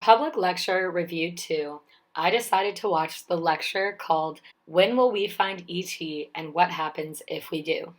Public Lecture Review 2, I decided to watch the lecture called When Will We Find E.T. and What Happens If We Do?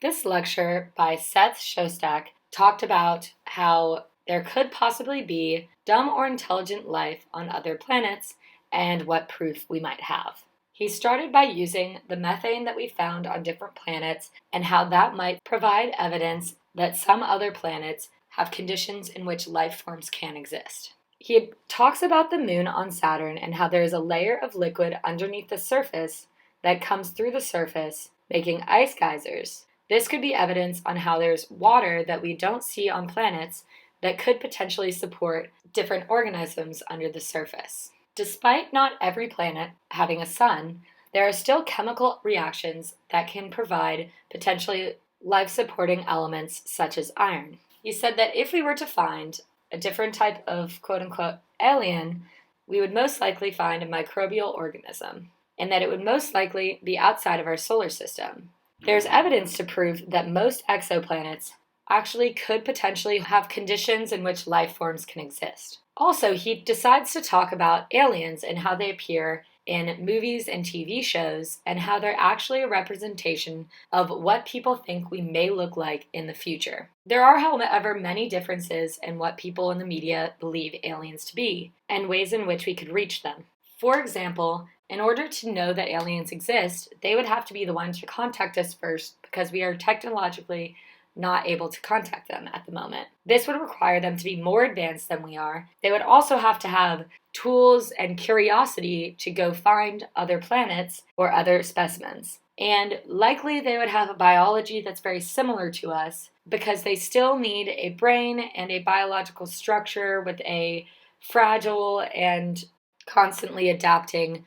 This lecture by Seth Shostak talked about how there could possibly be dumb or intelligent life on other planets and what proof we might have. He started by using the methane that we found on different planets and how that might provide evidence that some other planets have conditions in which life forms can exist. He talks about the moon on Saturn and how there is a layer of liquid underneath the surface that comes through the surface, making ice geysers. This could be evidence on how there's water that we don't see on planets that could potentially support different organisms under the surface. Despite not every planet having a sun, there are still chemical reactions that can provide potentially life-supporting elements such as iron. He said that if we were to find a different type of quote-unquote alien, we would most likely find a microbial organism, and that it would most likely be outside of our solar system. There's evidence to prove that most exoplanets actually could potentially have conditions in which life forms can exist. Also, he decides to talk about aliens and how they appear in movies and TV shows, and how they're actually a representation of what people think we may look like in the future. There are, however, many differences in what people in the media believe aliens to be, and ways in which we could reach them. For example, in order to know that aliens exist, they would have to be the ones to contact us first, because we are technologically not able to contact them at the moment. This would require them to be more advanced than we are. They would also have to have tools and curiosity to go find other planets or other specimens. And likely they would have a biology that's very similar to us, because they still need a brain and a biological structure with a fragile and constantly adapting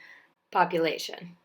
population.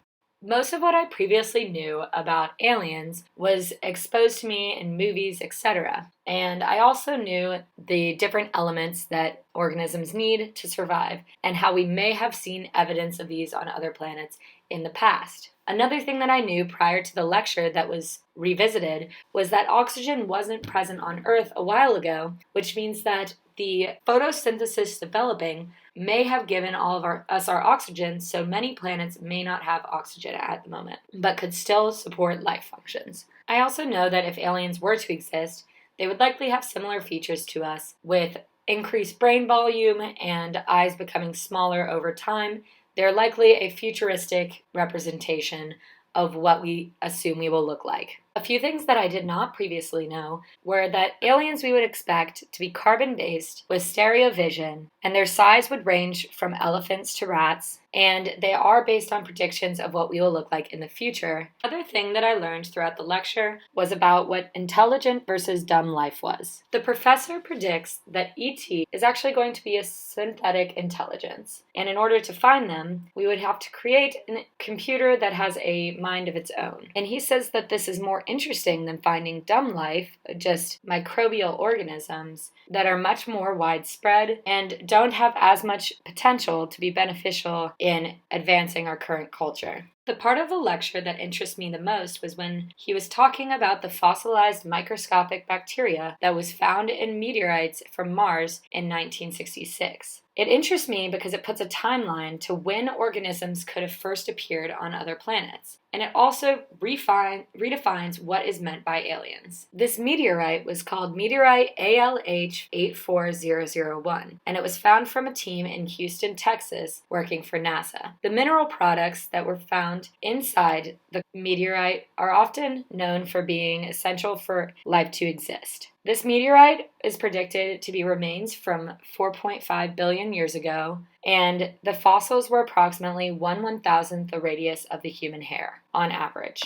Most of what I previously knew about aliens was exposed to me in movies, etc. And I also knew the different elements that organisms need to survive, and how we may have seen evidence of these on other planets in the past. Another thing that I knew prior to the lecture that was revisited was that oxygen wasn't present on Earth a while ago, which means that the photosynthesis developing may have given all of us our oxygen, so many planets may not have oxygen at the moment, but could still support life functions. I also know that if aliens were to exist, they would likely have similar features to us, with increased brain volume and eyes becoming smaller over time. They're likely a futuristic representation of what we assume we will look like. A few things that I did not previously know were that aliens we would expect to be carbon-based with stereo vision, and their size would range from elephants to rats, and they are based on predictions of what we will look like in the future. Another thing that I learned throughout the lecture was about what intelligent versus dumb life was. The professor predicts that ET is actually going to be a synthetic intelligence, and in order to find them, we would have to create a computer that has a mind of its own. And he says that this is more interesting than finding dumb life, just microbial organisms that are much more widespread and don't have as much potential to be beneficial in advancing our current culture. The part of the lecture that interests me the most was when he was talking about the fossilized microscopic bacteria that was found in meteorites from Mars in 1966. It interests me because it puts a timeline to when organisms could have first appeared on other planets, and it also redefines what is meant by aliens. This meteorite was called meteorite ALH 84001, and it was found from a team in Houston, Texas, working for NASA. The mineral products that were found inside the meteorite are often known for being essential for life to exist. This meteorite is predicted to be remains from 4.5 billion years ago, and the fossils were approximately 1/1000th the radius of the human hair, on average.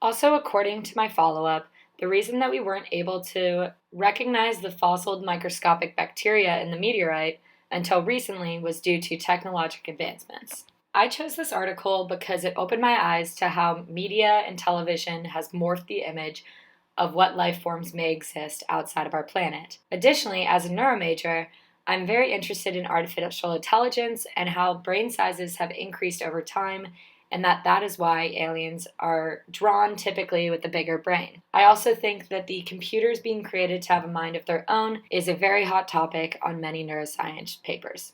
Also, according to my follow-up, the reason that we weren't able to recognize the fossilized microscopic bacteria in the meteorite until recently was due to technological advancements. I chose this article because it opened my eyes to how media and television has morphed the image of what life forms may exist outside of our planet. Additionally, as a neuromajor, I'm very interested in artificial intelligence and how brain sizes have increased over time, and that is why aliens are drawn typically with a bigger brain. I also think that the computers being created to have a mind of their own is a very hot topic on many neuroscience papers.